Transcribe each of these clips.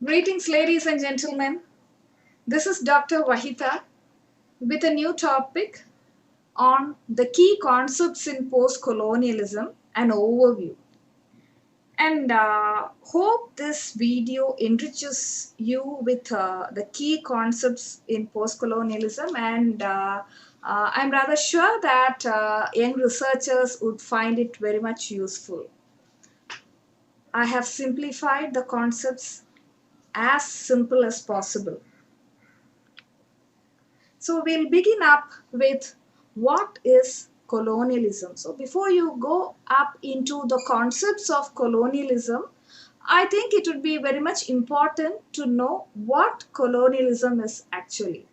Greetings, ladies and gentlemen. This is Dr. Wahita with a new topic on the key concepts in postcolonialism, an overview. And hope this video enriches you with the key concepts in postcolonialism, and I'm rather sure that young researchers would find it very much useful. I have simplified the concepts as simple as possible. So we'll begin up with what is colonialism. So before you go up into the concepts of colonialism, I think it would be very much important to know what colonialism is actually.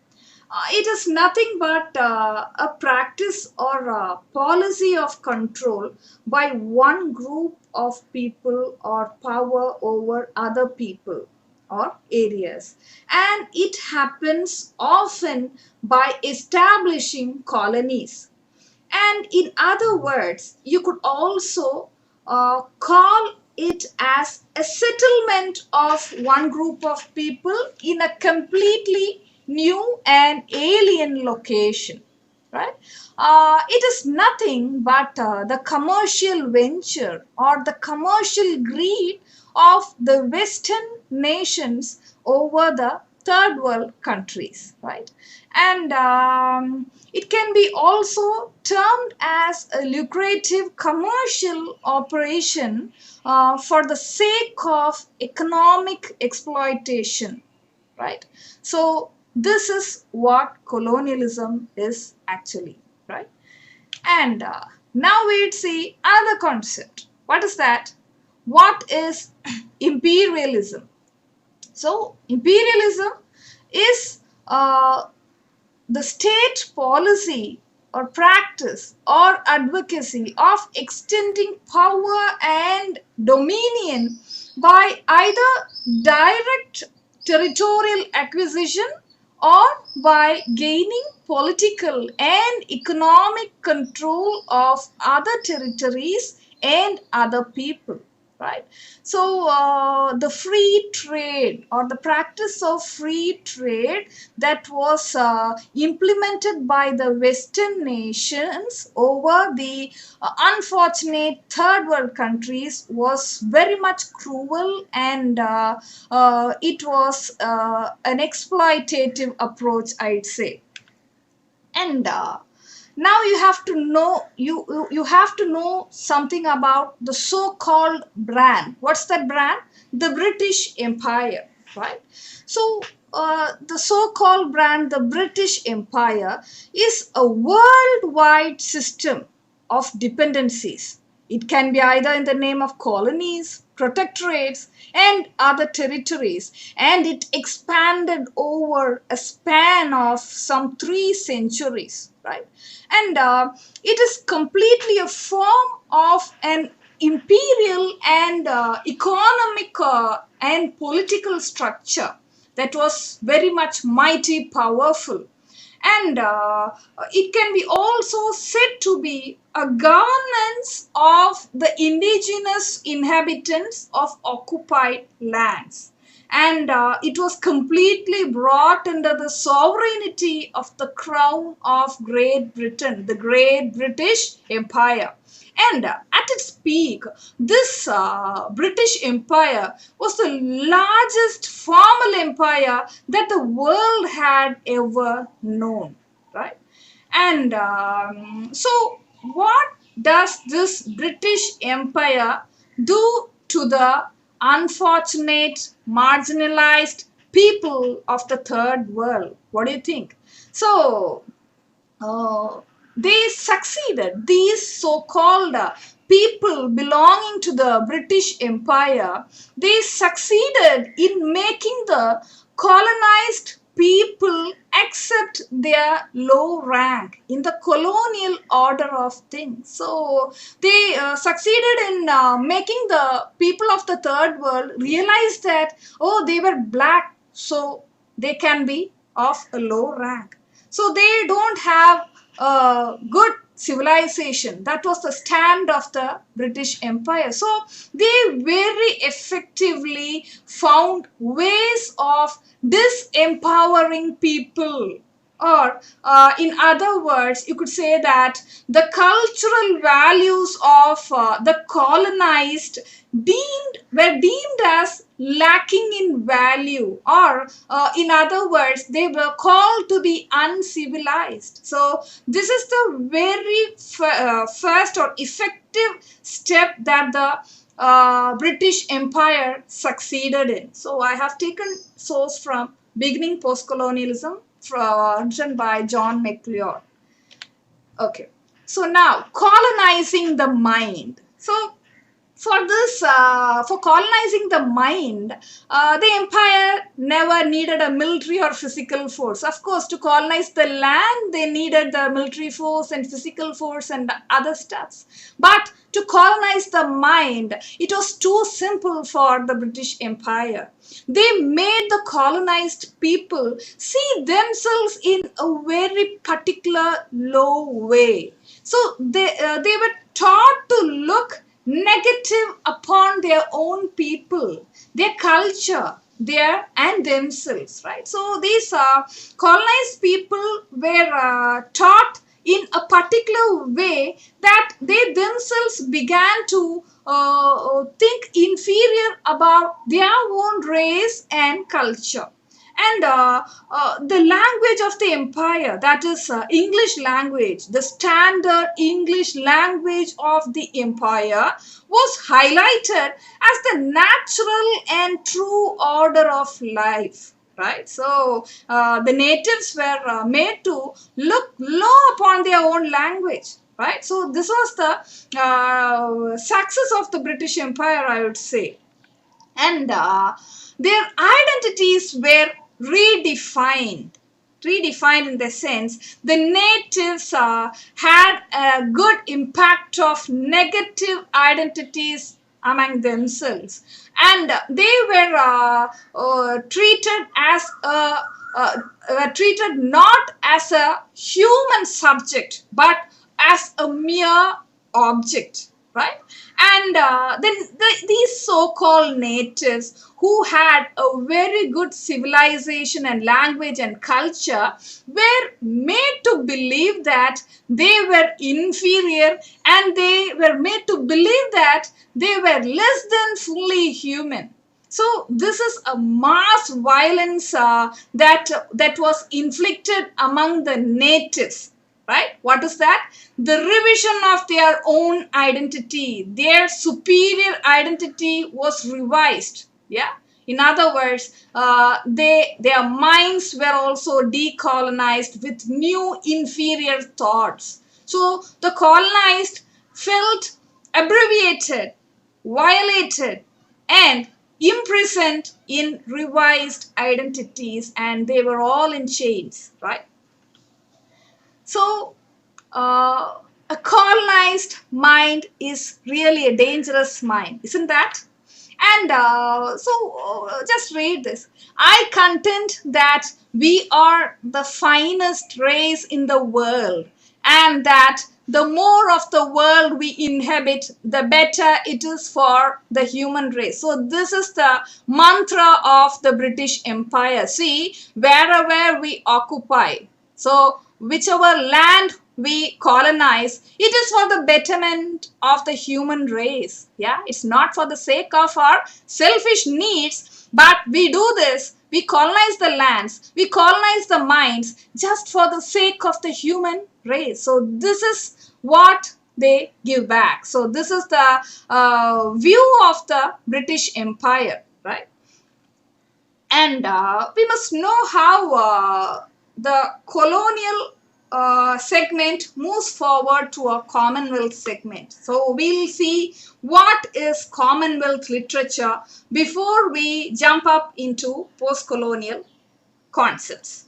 It is nothing but a practice or a policy of control by one group of people or power over other people or areas, and it happens often by establishing colonies. And in other words, you could also call it as a settlement of one group of people in a completely new and alien location, right? It is nothing but the commercial venture or the commercial greed of the Western nations over the third world countries, right? And it can be also termed as a lucrative commercial operation for the sake of economic exploitation, right? So this is what colonialism is actually, right? And now we'd see another concept. What is that? What is imperialism? So imperialism is the state policy or practice or advocacy of extending power and dominion by either direct territorial acquisition or by gaining political and economic control of other territories and other people, right? So the free trade or the practice of free trade that was implemented by the Western nations over the unfortunate third world countries was very much cruel, and it was an exploitative approach, I'd say. And now you have to know you have to know something about the so-called brand. What's that brand? The British Empire, right? So the so-called brand, the British Empire, is a worldwide system of dependencies. It can be either in the name of colonies, protectorates, and other territories, and it expanded over a span of some 3 centuries, right? And it is completely a form of an imperial and economic and political structure that was very much mighty powerful. And it can be also said to be a governance of the indigenous inhabitants of occupied lands. And it was completely brought under the sovereignty of the Crown of Great Britain, the Great British Empire. And at its peak, this British Empire was the largest formal empire that the world had ever known, right? And so what does this British Empire do to the unfortunate, marginalized people of the third world? What do you think? So they succeeded. These so-called people belonging to the British Empire, they succeeded in making the colonized people accept their low rank in the colonial order of things. So they succeeded in making the people of the third world realize that, oh, they were black, so they can be of a low rank. So they don't have good civilization. That was the stand of the British Empire. So they very effectively found ways of disempowering people, or in other words, you could say that the cultural values of the colonized were deemed as lacking in value, or in other words, they were called to be uncivilized. So this is the very first or effective step that the British Empire succeeded in. So I have taken source from Beginning Postcolonialism, written by John McLeod. Okay, so now colonizing the mind. So for this, for colonizing the mind, the empire never needed a military or physical force. Of course, to colonize the land, they needed the military force and physical force and other stuffs. But to colonize the mind, it was too simple for the British Empire. They made the colonized people see themselves in a very particular low way. So they were taught to look negative upon their own people, their culture, and themselves, right? So these colonized people were taught in a particular way that they themselves began to think inferior about their own race and culture. And the language of the empire, that is English language, the standard English language of the empire, was highlighted as the natural and true order of life. Right, so the natives were made to look low upon their own language. Right, so this was the success of the British Empire, I would say, and their identities were redefined in the sense the natives had a good impact of negative identities among themselves, and they were treated as treated not as a human subject but as a mere object, right? And then these so-called natives who had a very good civilization and language and culture were made to believe that they were inferior, and they were made to believe that they were less than fully human. So this is a mass violence that was inflicted among the natives. Right? What is that? The revision of their own identity, their superior identity was revised. Yeah. In other words, their minds were also decolonized with new inferior thoughts. So the colonized felt abbreviated, violated, and imprisoned in revised identities, and they were all in chains. Right? So, a colonized mind is really a dangerous mind, isn't that? And just read this. I contend that we are the finest race in the world, and that the more of the world we inhabit, the better it is for the human race. So this is the mantra of the British Empire. See, wherever we occupy, so whichever land we colonize, it is for the betterment of the human race. Yeah, it's not for the sake of our selfish needs, but we do this. We colonize the lands, we colonize the minds just for the sake of the human race. So this is what they give back. So this is the view of the British Empire, right? And we must know how the colonial segment moves forward to a Commonwealth segment. So we'll see what is Commonwealth literature before we jump up into postcolonial concepts.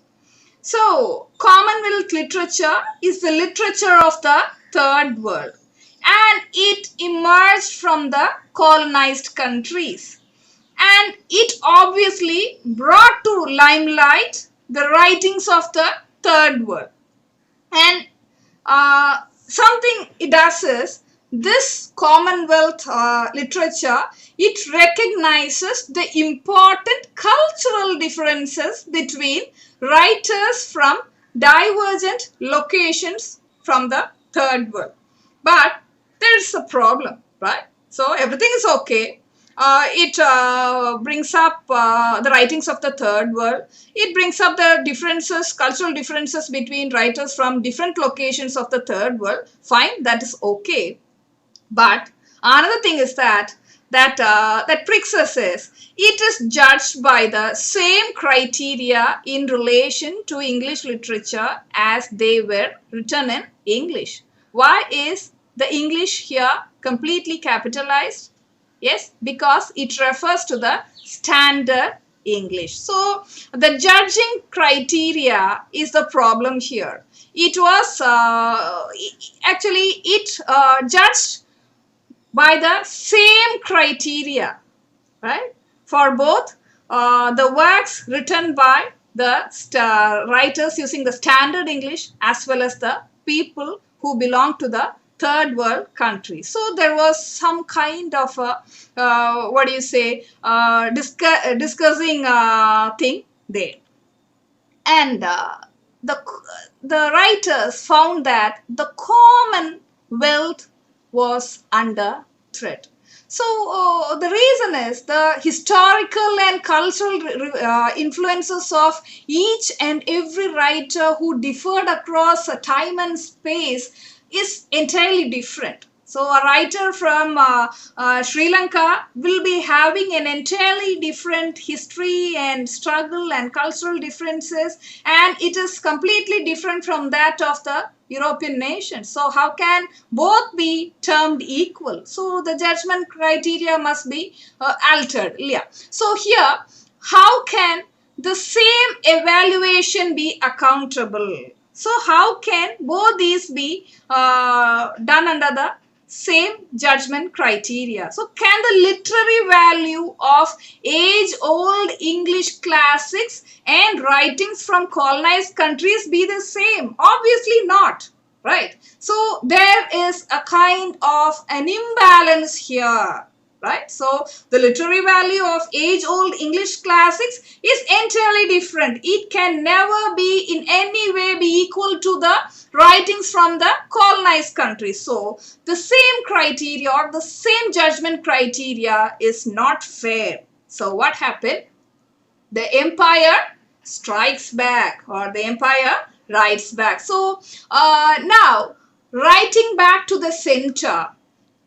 So Commonwealth literature is the literature of the Third World, and it emerged from the colonized countries, and it obviously brought to limelight the writings of the Third World. And something it does is, this Commonwealth literature, it recognizes the important cultural differences between writers from divergent locations from the third world. But there's a problem, right? So everything is okay. It brings up the writings of the third world. It brings up the differences, cultural differences between writers from different locations of the third world. Fine, that is okay. But another thing is that pricks us is, it is judged by the same criteria in relation to English literature as they were written in English. Why is the English here completely capitalized? Yes, because it refers to the standard English. So the judging criteria is the problem here. It was actually judged by the same criteria, right, for both the works written by the writers using the standard English as well as the people who belong to the third world country. So there was some kind of discussing thing there. And the writers found that the Commonwealth was under threat. So the reason is, the historical and cultural influences of each and every writer who differed across time and space is entirely different. So a writer from Sri Lanka will be having an entirely different history and struggle and cultural differences, and it is completely different from that of the European nations. So how can both be termed equal? So the judgment criteria must be altered. Yeah. So here, how can the same evaluation be accountable? So how can both these be done under the same judgment criteria? So can the literary value of age-old English classics and writings from colonized countries be the same? Obviously not, right? So there is a kind of an imbalance here, right? So the literary value of age-old English classics is entirely different. It can never be in any way be equal to the writings from the colonized countries. So the same criteria or the same judgment criteria is not fair. So what happened? The empire strikes back, or the empire writes back. So now writing back to the center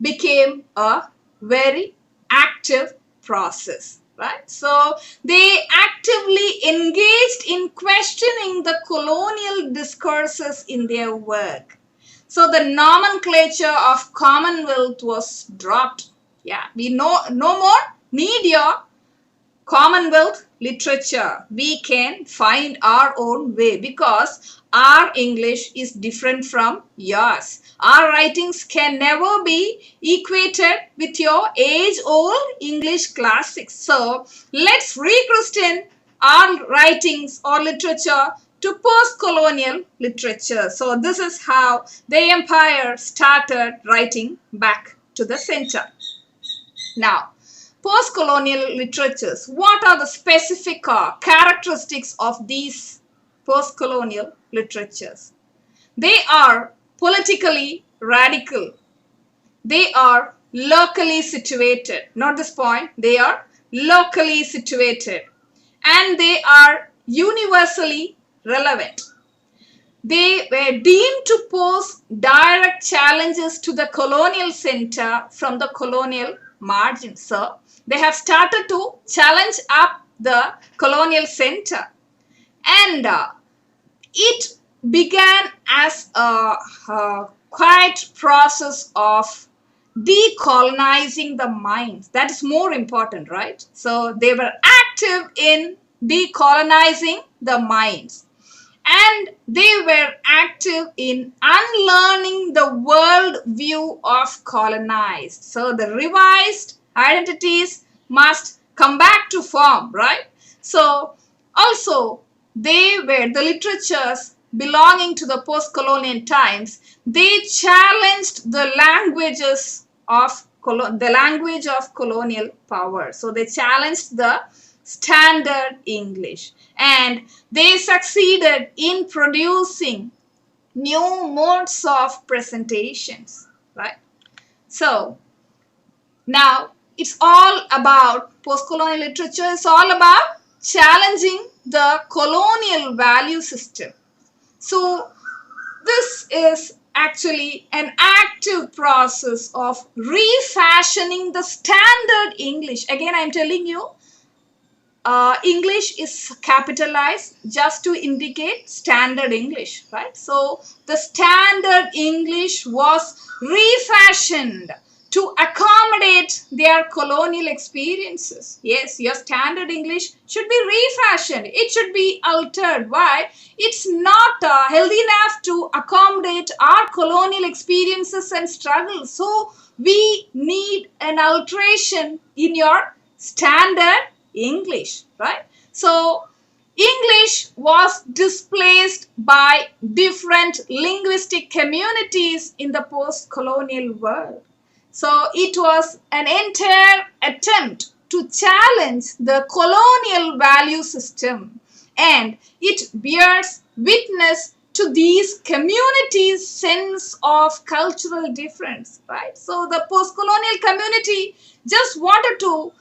became a very active process, right? So they actively engaged in questioning the colonial discourses in their work. So the nomenclature of Commonwealth was dropped. Yeah, we no more need your Commonwealth literature. We can find our own way because our English is different from yours. Our writings can never be equated with your age-old English classics. So let's rechristen our writings or literature to post-colonial literature. So this is how the empire started writing back to the center. Now, post-colonial literatures, what are the specific characteristics of these post-colonial literatures? They are politically radical. They are locally situated. Note this point, they are locally situated. And they are universally relevant. They were deemed to pose direct challenges to the colonial center from the colonial margins. So they have started to challenge up the colonial center, and it began as a quiet process of decolonizing the mind. That is more important, right? So they were active in decolonizing the minds, and they were active in unlearning the world view of colonized. So the revised identities must come back to form, right? So also the literatures belonging to the post-colonial times, they challenged the language of colonial power. So they challenged the standard English, and they succeeded in producing new modes of presentations, right? So now it's all about post-colonial literature. It's all about challenging the colonial value system. So this is actually an active process of refashioning the standard English. Again, I'm telling you, English is capitalized just to indicate standard English, right? So the standard English was refashioned to accommodate their colonial experiences. Yes, your standard English should be refashioned. It should be altered. Why? It's not healthy enough to accommodate our colonial experiences and struggles. So we need an alteration in your standard English, right? So English was displaced by different linguistic communities in the post-colonial world. So it was an entire attempt to challenge the colonial value system, and it bears witness to these communities' sense of cultural difference, right? So the post-colonial community just wanted to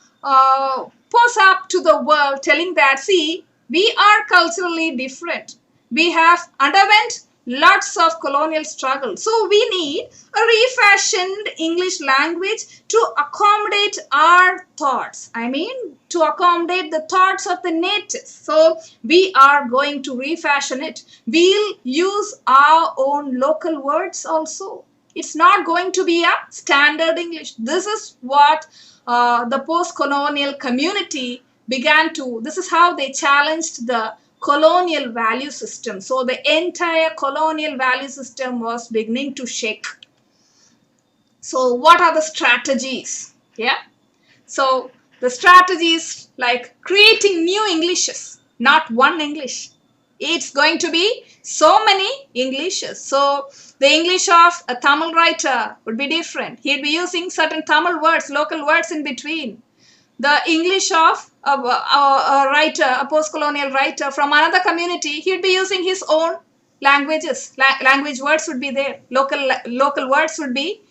pose up to the world, telling that, see, we are culturally different. We have underwent lots of colonial struggle. So we need a refashioned English language to accommodate our thoughts. I mean, to accommodate the thoughts of the natives. So we are going to refashion it. We'll use our own local words also. It's not going to be a standard English. This is what the post-colonial community began to, this is how they challenged the colonial value system. So the entire colonial value system was beginning to shake. So what are the strategies? Yeah. So the strategies like creating new Englishes, not one English. It's going to be so many Englishes. So the English of a Tamil writer would be different. He'd be using certain Tamil words, local words in between. The English of a writer, a post-colonial writer from another community, he'd be using his own languages. Language words would be there. Local words would be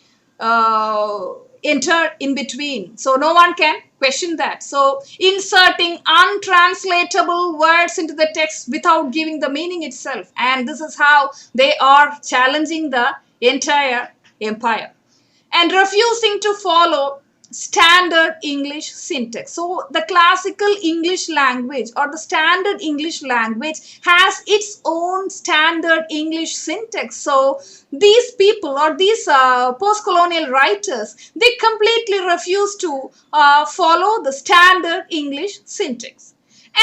entered in between. So no one can question that. So inserting untranslatable words into the text without giving the meaning itself. And this is how they are challenging the entire empire. And refusing to follow standard English syntax. So the classical English language or the standard English language has its own standard English syntax. So these people or these post-colonial writers, they completely refuse to follow the standard English syntax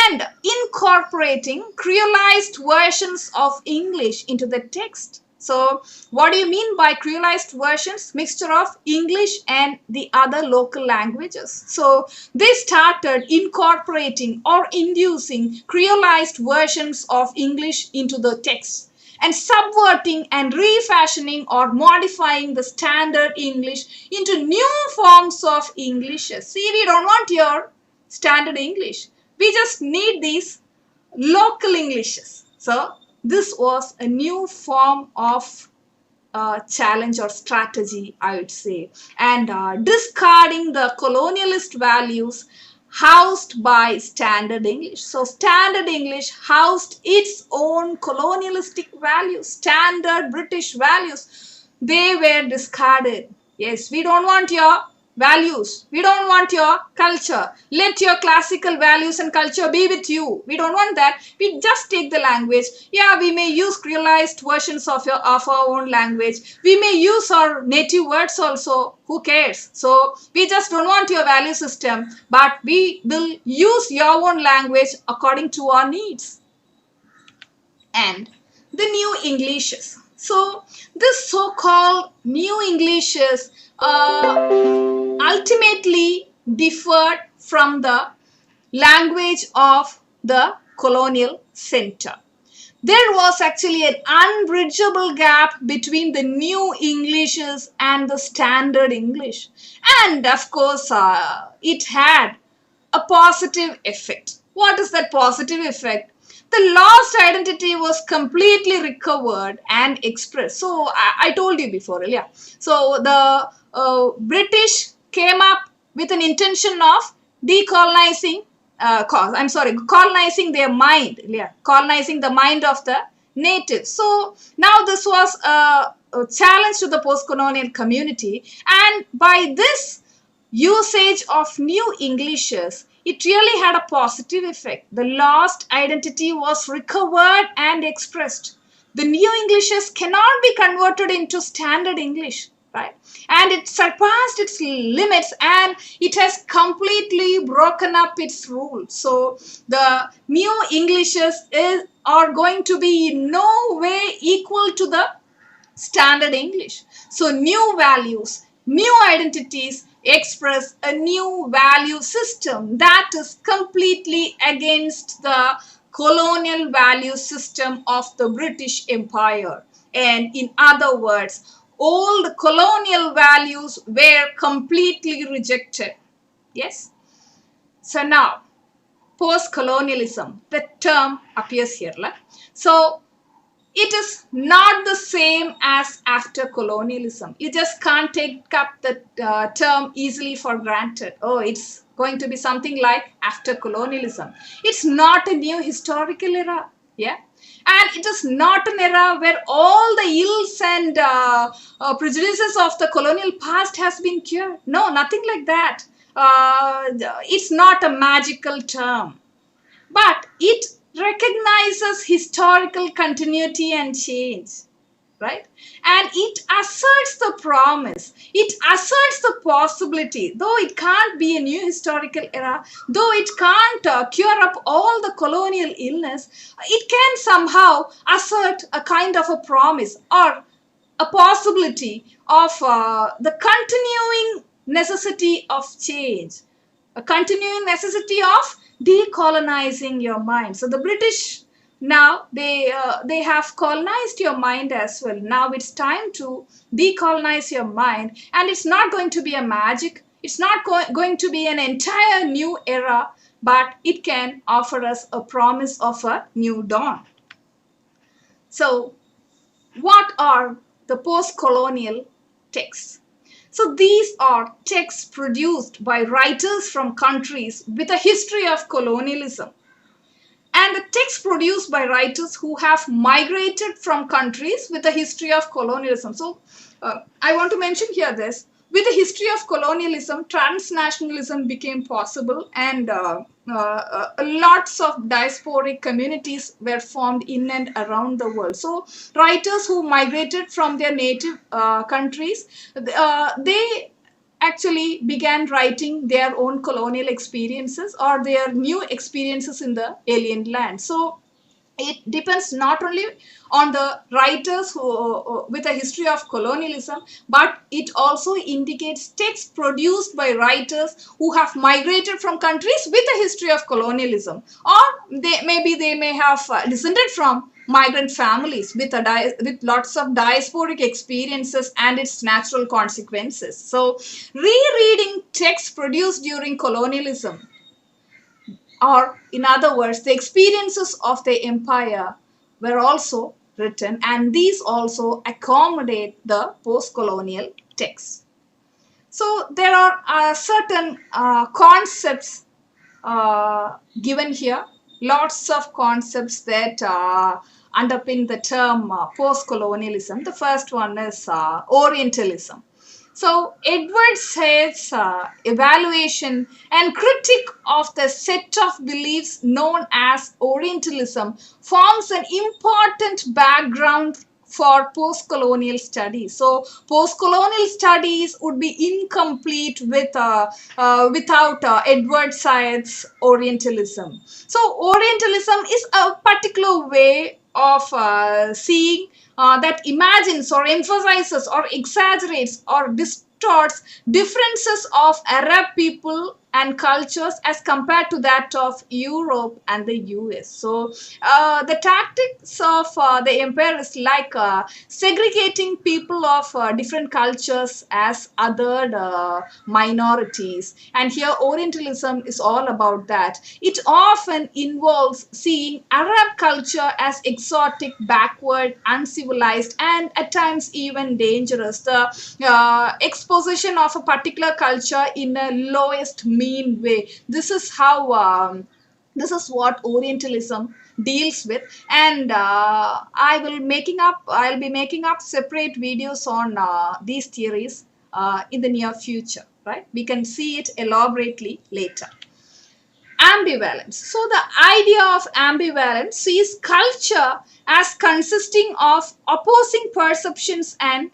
and incorporating creolized versions of English into the text. So what do you mean by creolized versions? Mixture of English and the other local languages. So they started incorporating or inducing creolized versions of English into the text and subverting and refashioning or modifying the standard English into new forms of Englishes. See, we don't want your standard English. We just need these local Englishes. So this was a new form of challenge or strategy, I would say, and discarding the colonialist values housed by standard English. So standard English housed its own colonialistic values, standard British values. They were discarded. Yes, we don't want your values. We don't want your culture. Let your classical values and culture be with you. We don't want that. We just take the language. Yeah, we may use creolized versions of our own language. We may use our native words also. Who cares? So we just don't want your value system, but we will use your own language according to our needs. And the new Englishes. So this so-called new Englishes ultimately differed from the language of the colonial center. there was actually an unbridgeable gap between the new Englishes and the standard English. And of course, it had a positive effect. What is that positive effect? The lost identity was completely recovered and expressed. So I told you before, yeah. So the British came up with an intention of decolonizing, colonizing their mind, yeah, colonizing the mind of the natives. So now this was a challenge to the post-colonial community, and by this usage of new Englishes, it really had a positive effect. The lost identity was recovered and expressed. The new Englishes cannot be converted into standard English, right? And it surpassed its limits and it has completely broken up its rules. So the new Englishes are going to be in no way equal to the standard English. So new values, new identities express a new value system that is completely against the colonial value system of the British Empire. And in other words, old colonial values were completely rejected. Yes? So now, post-colonialism, the term appears here. So it is not the same as after colonialism. You just can't take up the term easily for granted. Oh, it's going to be something like after colonialism. It's not a new historical era. Yeah. And it is not an era where all the ills and prejudices of the colonial past has been cured. No, nothing like that. It's not a magical term. But it recognizes historical continuity and change, right? And it asserts the promise, it asserts the possibility, though it can't be a new historical era, though it can't cure up all the colonial illness, it can somehow assert a kind of a promise or a possibility of the continuing necessity of change, a continuing necessity of decolonizing your mind. So the British now they have colonized your mind as well. Now it's time to decolonize your mind, and it's not going to be a magic. It's not going to be an entire new era, but it can offer us a promise of a new dawn. So what are the post-colonial texts? So these are texts produced by writers from countries with a history of colonialism, and the texts produced by writers who have migrated from countries with a history of colonialism. So I want to mention here this. With the history of colonialism, transnationalism became possible, and lots of diasporic communities were formed in and around the world. So writers who migrated from their native countries, they actually began writing their own colonial experiences or their new experiences in the alien land. So it depends not only on the writers who with a history of colonialism, but it also indicates texts produced by writers who have migrated from countries with a history of colonialism, or they may have descended from migrant families with lots of diasporic experiences and its natural consequences. So rereading texts produced during colonialism, or in other words, the experiences of the empire, were also written, and these also accommodate the post-colonial texts. So there are certain concepts given here, lots of concepts that underpin the term post-colonialism. The first one is Orientalism. So Edward Said's evaluation and critique of the set of beliefs known as Orientalism forms an important background for post-colonial studies. So post-colonial studies would be incomplete without Edward Said's Orientalism. So Orientalism is a particular way of seeing that imagines or emphasizes or exaggerates or distorts differences of Arab people and cultures as compared to that of Europe and the US. So the tactics of the empire is like segregating people of different cultures as other minorities. And here Orientalism is all about that. It often involves seeing Arab culture as exotic, backward, uncivilized, and at times even dangerous. The exposition of a particular culture in a lowest mean way. This is how this is what Orientalism deals with, and I'll be making up separate videos on these theories in the near future, right? We can see it elaborately later. Ambivalence. So the idea of ambivalence sees culture as consisting of opposing perceptions and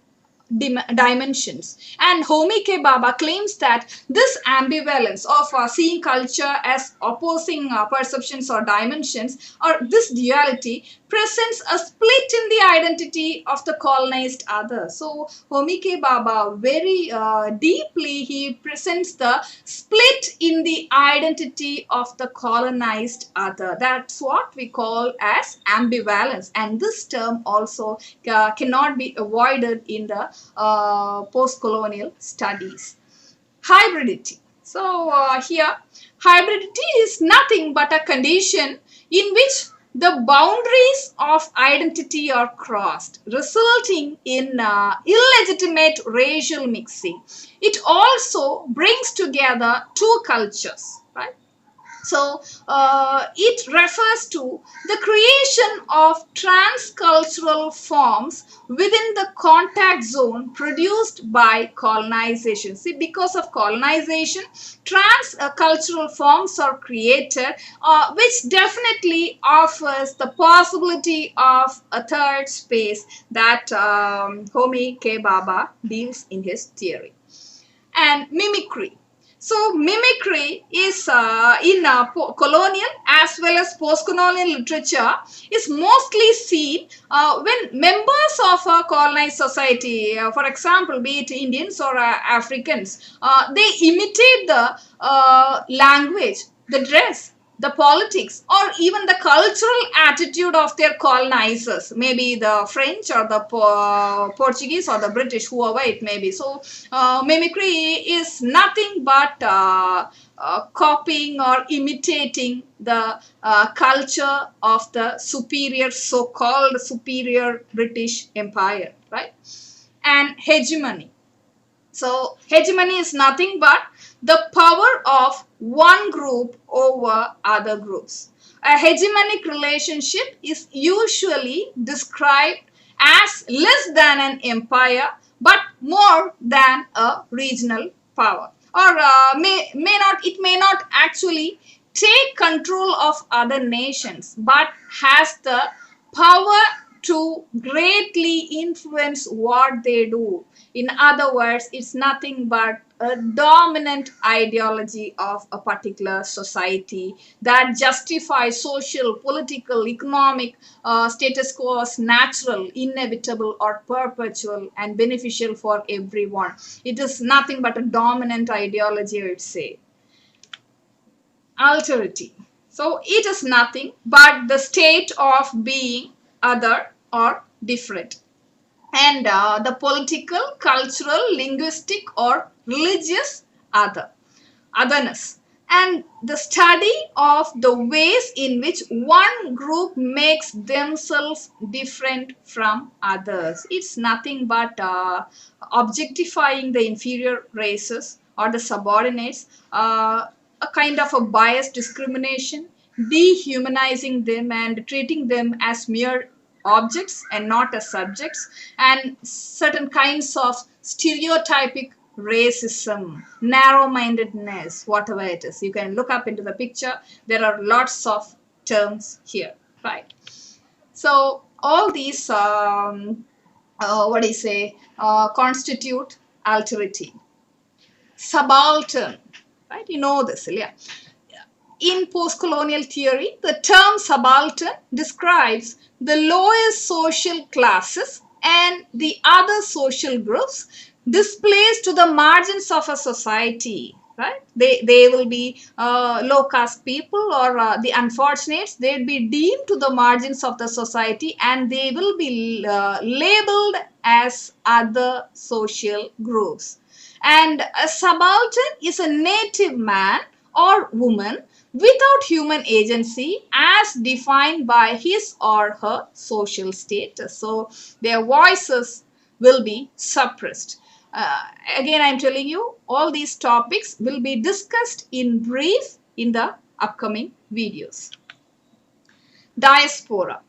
dimensions. And Homi K. Bhabha claims that this ambivalence of seeing culture as opposing perceptions or dimensions, or this duality, presents a split in the identity of the colonized other. So Homi K. Bhabha very deeply he presents the split in the identity of the colonized other. That's what we call as ambivalence, and this term also cannot be avoided in the postcolonial studies. Hybridity. So here hybridity is nothing but a condition in which the boundaries of identity are crossed, resulting in illegitimate racial mixing. It also brings together two cultures, right? So it refers to the creation of transcultural forms within the contact zone produced by colonization. See, because of colonization, transcultural forms are created, which definitely offers the possibility of a third space that Homi K. Bhabha deals in his theory. And mimicry. So mimicry is in colonial as well as postcolonial literature is mostly seen when members of a colonized society, for example, be it Indians or Africans, they imitate the language, the dress, the politics, or even the cultural attitude of their colonizers, maybe the French or the Portuguese or the British, whoever it may be. So mimicry is nothing but copying or imitating the culture of the superior, so-called superior British Empire, right? And hegemony. So hegemony is nothing but the power of one group over other groups. A hegemonic relationship is usually described as less than an empire but more than a regional power, or it may not actually take control of other nations but has the power to greatly influence what they do. In other words, it's nothing but a dominant ideology of a particular society that justifies social, political, economic status quo as natural, inevitable, or perpetual and beneficial for everyone. It is nothing but a dominant ideology, I would say. Alterity. So it is nothing but the state of being other or different. And the political, cultural, linguistic, or religious otherness, and the study of the ways in which one group makes themselves different from others. It's nothing but objectifying the inferior races or the subordinates, a kind of a biased discrimination, dehumanizing them and treating them as mere objects and not as subjects, and certain kinds of stereotypic racism, narrow-mindedness, whatever it is. You can look up into the picture. There are lots of terms here, right? So all these, constitute alterity. Subaltern, right? You know this, yeah. In postcolonial theory, the term subaltern describes the lowest social classes and the other social groups displaced to the margins of a society, right? They will be low caste people, or the unfortunates. They'll be deemed to the margins of the society, and they will be labeled as other social groups. And a subaltern is a native man or woman without human agency as defined by his or her social status. So their voices will be suppressed. Uh, Again, I'm telling you, all these topics will be discussed in brief in the upcoming videos. Diaspora.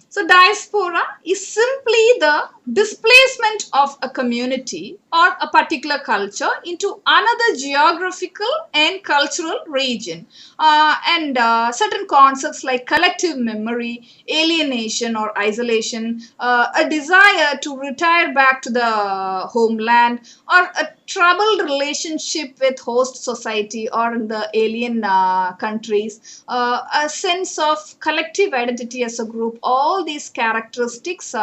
So diaspora is simply the displacement of a community or a particular culture into another geographical and cultural region. Certain concepts like collective memory, alienation or isolation, a desire to retire back to the homeland, or a troubled relationship with host society or in the alien countries, a sense of collective identity as a group. All these characteristics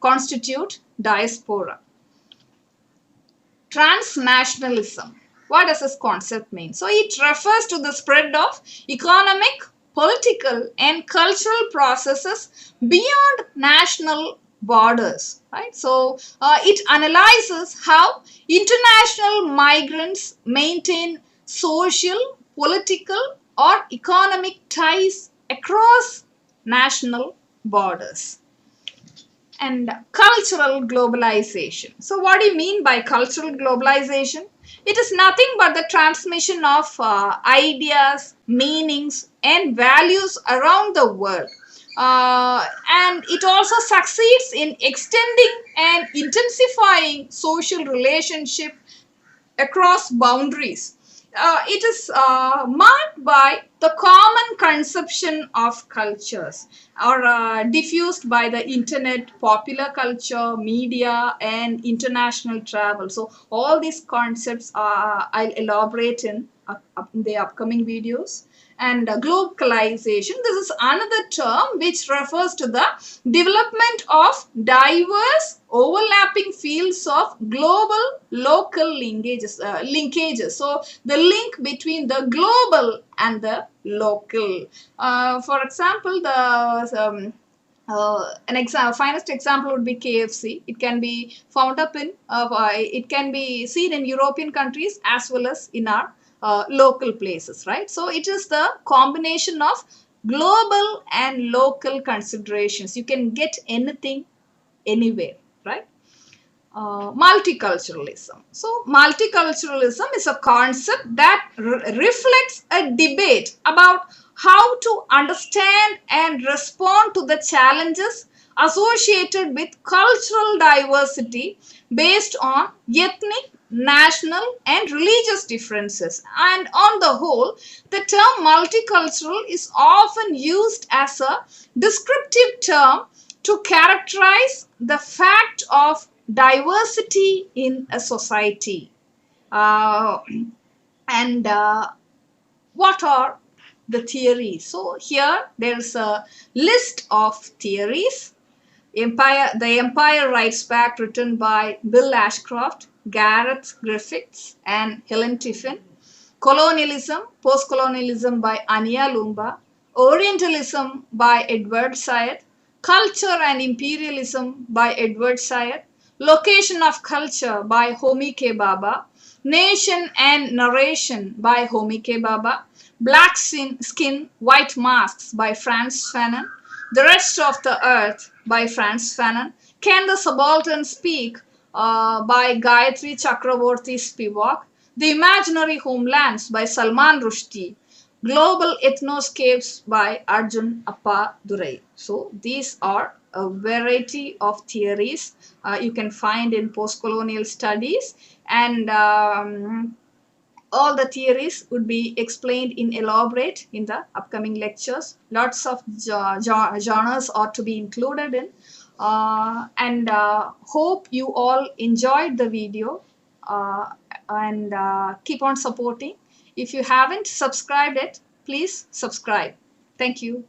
constitute diaspora. Transnationalism. What does this concept mean? So it refers to the spread of economic, political and cultural processes beyond national borders, right? So it analyzes how international migrants maintain social, political or economic ties across national borders. And cultural globalization. So what do you mean by cultural globalization? It is nothing but the transmission of ideas, meanings and values around the world. And it also succeeds in extending and intensifying social relationship across boundaries. It is marked by the common conception of cultures, or diffused by the internet, popular culture, media and international travel. So all these concepts I'll elaborate in the upcoming videos. And globalization, this is another term which refers to the development of diverse overlapping fields of global local linkages. So the link between the global and the local. For example, the finest example would be KFC. It can be found up in, it can be seen in European countries as well as in our local places, right? So it is the combination of global and local considerations. You can get anything anywhere, right? Multiculturalism. So multiculturalism is a concept that reflects a debate about how to understand and respond to the challenges associated with cultural diversity based on ethnic, national and religious differences. And on the whole, the term multicultural is often used as a descriptive term to characterize the fact of diversity in a society. What are the theories? So here there is a list of theories. The Empire Writes Back, written by Bill Ashcroft, Gareth Griffiths and Helen Tiffin. Colonialism, Postcolonialism by Ania Lumba. Orientalism by Edward Said. Culture and Imperialism by Edward Said. Location of Culture by Homi K. Bhabha. Nation and Narration by Homi K. Bhabha. Black Skin, White Masks by Frantz Fanon. The Rest of the Earth by Frantz Fanon. Can the Subaltern Speak by Gayatri Chakraborty Spivak. The Imaginary Homelands by Salman Rushdie. Global Ethnoscapes by Arjun Appadurai. So these are a variety of theories you can find in postcolonial studies, and all the theories would be explained in elaborate in the upcoming lectures. Lots of genres are to be included in, and hope you all enjoyed the video, and keep on supporting. If you haven't subscribed it, please subscribe. Thank you.